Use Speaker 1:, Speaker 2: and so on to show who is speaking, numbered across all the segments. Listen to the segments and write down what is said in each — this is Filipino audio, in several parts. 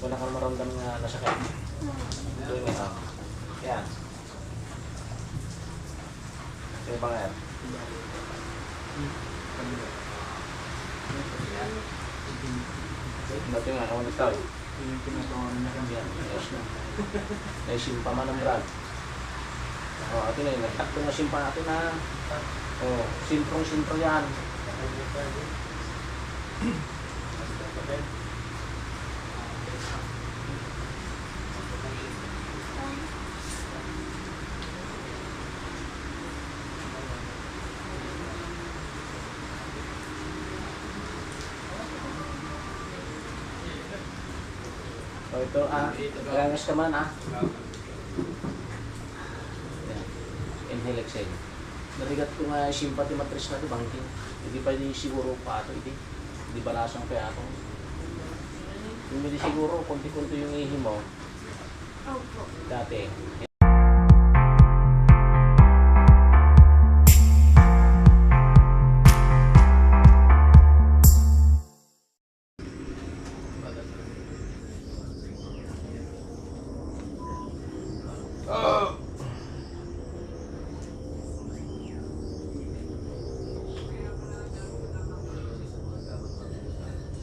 Speaker 1: Wala kang maramdaman na nasakit. Ito yung ito. Yan. Ito ba nga yan? Dati nga, kawan ito eh.
Speaker 2: Yung pinatawanan na kami.
Speaker 1: Yan, ayos na. Naisimpa man ang brad. O, ito na yun. Nagtakbo na simpa natin na. O, simprong-simpro yan. So ito, gagas ka man Yan. Inhale, exhale. Narigat ko nga sympathy matrix na ito, bangking. Hindi pa di siguro pa ito, hindi balasang kaya ito. Hindi siguro, konti-konti yung ihi mo.
Speaker 3: Opo.
Speaker 1: Dati.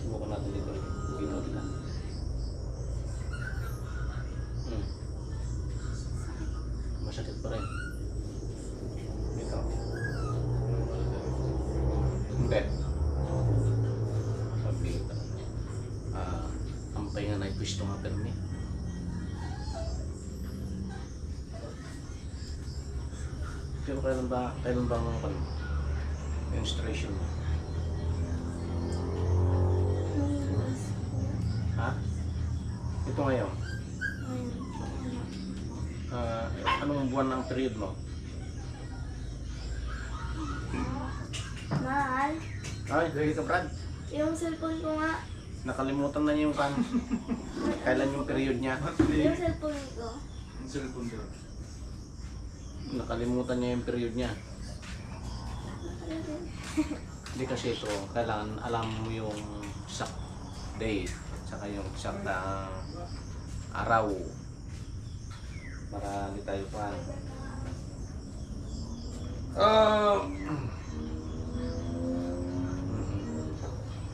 Speaker 1: Subukan natin dito. Pinot na. Masakit pa rin. Dito. Hindi. Sabi ito. Ang pahinga na ipwisto nga permi. Pero kailan ba ang menstruation mo? Ha? Ito ngayon. Anong buwan ng period mo?
Speaker 3: Mahal.
Speaker 1: Ay, lagi ka Brad.
Speaker 3: Yung cellphone ko nga.
Speaker 1: Nakalimutan na niya yung kan. Kailan yung period niya?
Speaker 3: Yung cellphone ko.
Speaker 2: Ang cellphone daw.
Speaker 1: Nakalimutan niya yung period niya. Hindi kasi ito, kailangan alam mo yung exact date, saka yung exact araw. Para hindi tayo pa.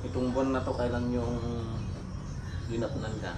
Speaker 1: Itong buwan na to, kailan yung ginapnan ka?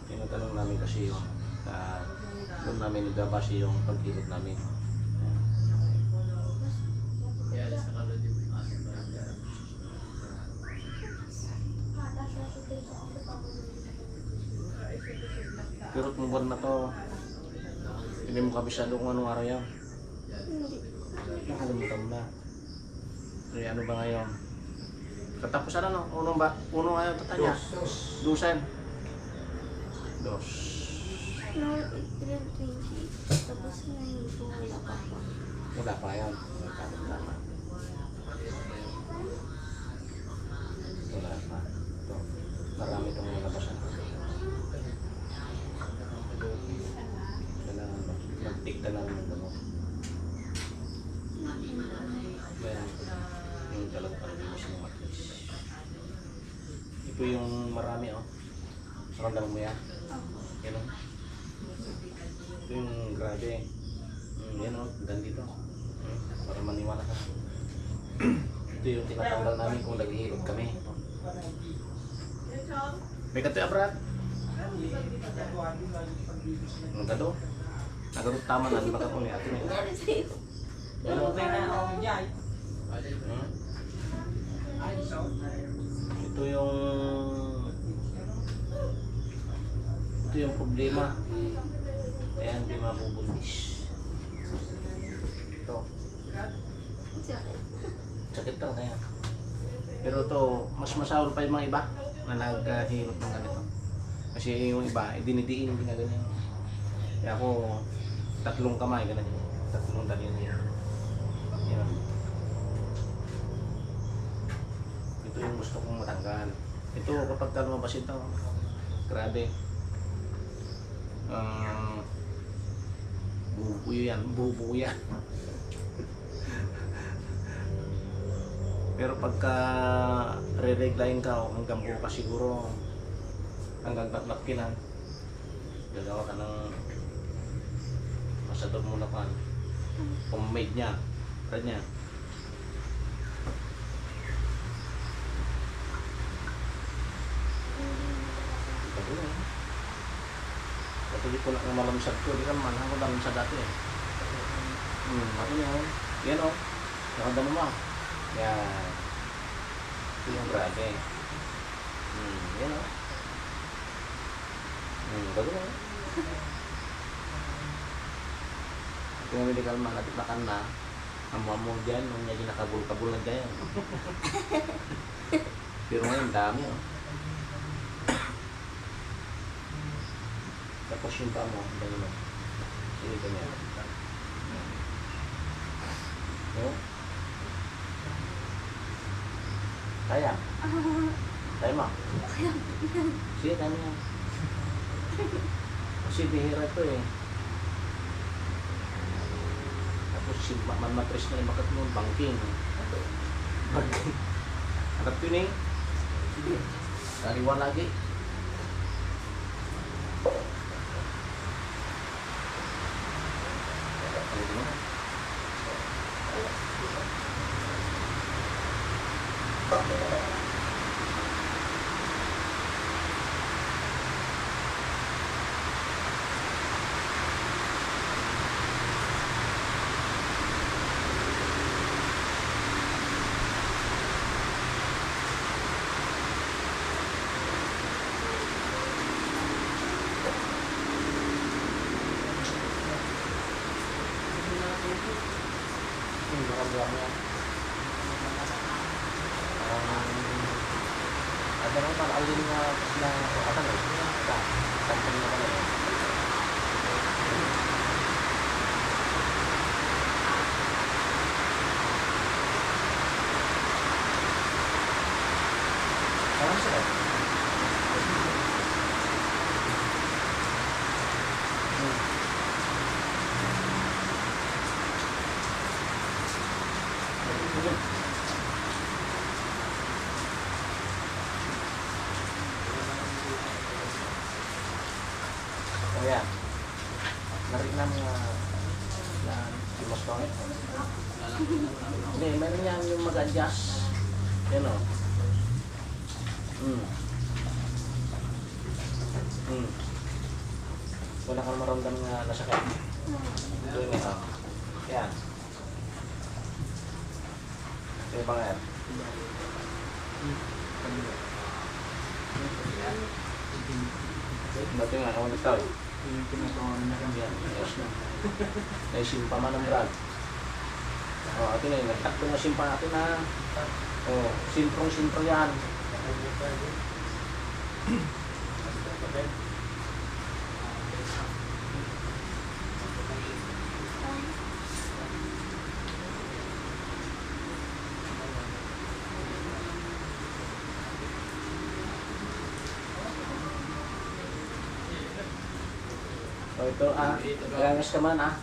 Speaker 1: Tinatanong namin kasi yung doon namin nagabase yung paghilot namin. Pero kung buwan na to, hindi mo kabisado kung anong araw yan.
Speaker 3: Hindi.
Speaker 1: Nakalimutan mo na. Eh, ano ba ngayon? Katapusan ano? Uno ngayon tatanya? Dusan? Dos.
Speaker 3: No, April 20. Tapos na yun po. Wala pa po.
Speaker 1: Wala pa yan. Wala pa. Wala pa. Ito. Marami itong nalabasan. Kailangan mag-tigda lang ng damo. Kaya yung talagang pag-ibig mo sa matris. Ito yung marami oh. Naramdaman mo yan? Yan oh. Ito yung grabe. Yan oh, ganito. Para maniwala ka. Ito yung tinatanggal namin kung naghihilot kami. May katoy Brad? Ano ka do? Nagarot tama na, baka po ni ate mo. Ito yung ito yung problema. Kaya hindi mabubuntis. Ito.
Speaker 3: Sakit.
Speaker 1: Sakit lang kaya. Pero ito, mas masahol pa yung mga iba na naghihirap ng ganito. Kasi yung iba, dinidiin, hindi nga ganyan. Kaya ako, 3 kamay, ganun. 3 dalhin niya. Yan. Ito yung gusto kong matanggal. Ito, kapag lumabas ito, grabe. Bubuo yan. Pero pagka re-regline ka hanggang bukas siguro, hanggang napkinan, gagawa ka ng masador mo na pan. Homemade niya. Brad niya. Ito yun. Patuloy ko na ang malamsad ko. Di ka naman ako malamsad dati eh. Ano yun? Yan o. Nakanda mo. Yan. Ito yung grabe. Yan o. Bago na. Ito yung medical man. Natitakan na. Amo dyan. Nung niya ginakabul-kabul na dyan. Pero ngayon dami o. Tapos yung pa mo. Ganyan o. Sige ganyan. No? Kaya? Kaya mo? Sige, kaya mo yan. Kasi bihira ito eh. Tapos si matris na yung makat mo, banking. Banking. Harap yun eh. Kaliwa lagi. Ada naman alin na apa na company naman eh. Parang sila. Ayan. Narinig na mas pangit. Hindi, meron yan yung mag-adjust. Yan o. Wala kang maramdam na nasakit. Ito yung ito. Yan. Ito yung pangyayari. Ba't yung ano ulit tao?
Speaker 2: Yung pinatawanan niya kami.
Speaker 1: Yan, ayos na. Naisimpa man ang brad. Ito na yun. Nagtakto na simpa natin na. Sintrong-sintro yan. Ito gagas ka man Yan.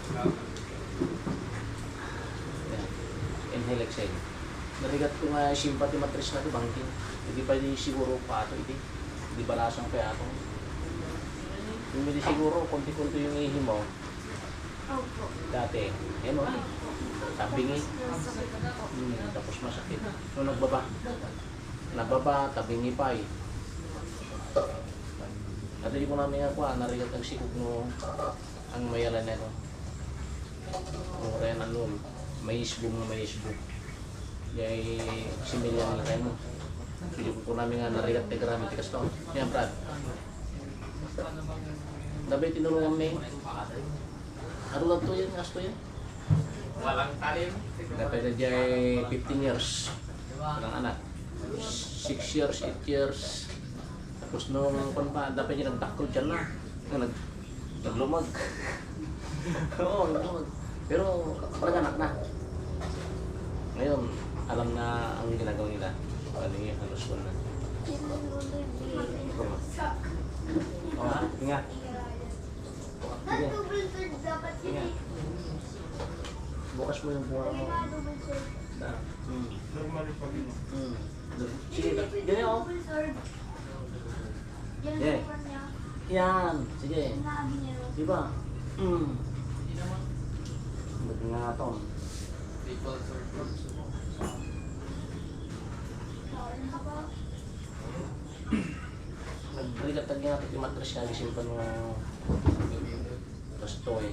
Speaker 1: Inhale, exhale. Narigat ko nga sympathy matris na ito, bangking. Hindi pa di siguro pa ito, hindi balasang pa ito. Hindi siguro, konti-konti yung ihi mo.
Speaker 3: Opo.
Speaker 1: Dati, yan o, tabingi.
Speaker 3: Masakit po.
Speaker 1: Tapos masakit. So nagbaba, tabingi pa eh. At hindi ko namin nga narigat ang sikog no, ang mayalan na ito. O rin ano, may isbong na may isbong. Yay, similyan na kayo mo. Hindi ko namin nga narigat na grabe tikas to. Yan, Brad. Dapat tinulungan may. Ano lang to yan? Gasto yan?
Speaker 2: Walang talim.
Speaker 1: Dapat na dyan 15 years. Walang anak. 6 years, 8 years. Tapos nung pa, dapat niya nagdakol dyan na. Naglumag. Oo, naglumag. Pero anak na. Ngayon, alam na ang ginagawa nila. Ano yung halos wala na. Oo nga, ingat. Sige, ingat. Bukas mo yung buwan mo.
Speaker 2: Normal yung pag-inom.
Speaker 1: Sige, ganyan o. Yeah. Yan, sige. Diba? Nag-ngaton. Nagligatag nga yung matras ka, gisimpan mo kastoy.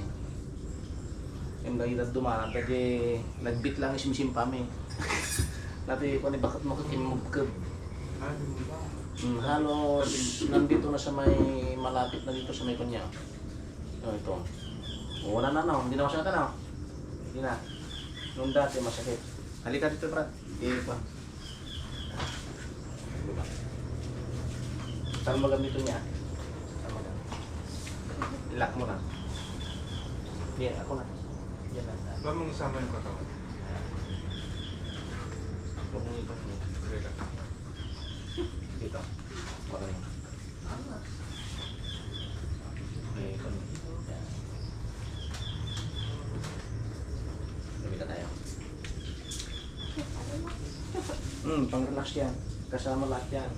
Speaker 1: Yung nagigad dumaan, tadi nagbit lang isimsim pami. Nati kung bakit mo kakimugkab. Halos nandito na sa may malapit na dito sa may kanya. Oh, ito. Wala na no, hindi na masakit na. Hindi na. Nung dati masakit. Halika dito, Brad. Pa. Saan magamito niya? Saan magamito? Lock mo na. Yan, ako na. Yan na.
Speaker 2: Ba mong isama yung katawan?
Speaker 1: Huwag mong ito. Dito. Maraming. Okay, ito. Yan. Lumita tayo. Pang-relax yan. Kasama lahat yan.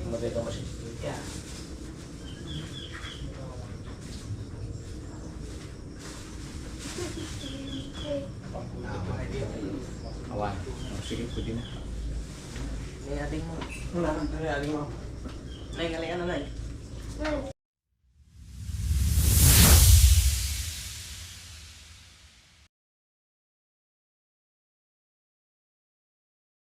Speaker 1: Magay ka masih. Yan. Awan. Sige, pwede na.
Speaker 4: May ating mo.
Speaker 1: Wala kang aling mo.
Speaker 4: Nay, galingan na, Nay.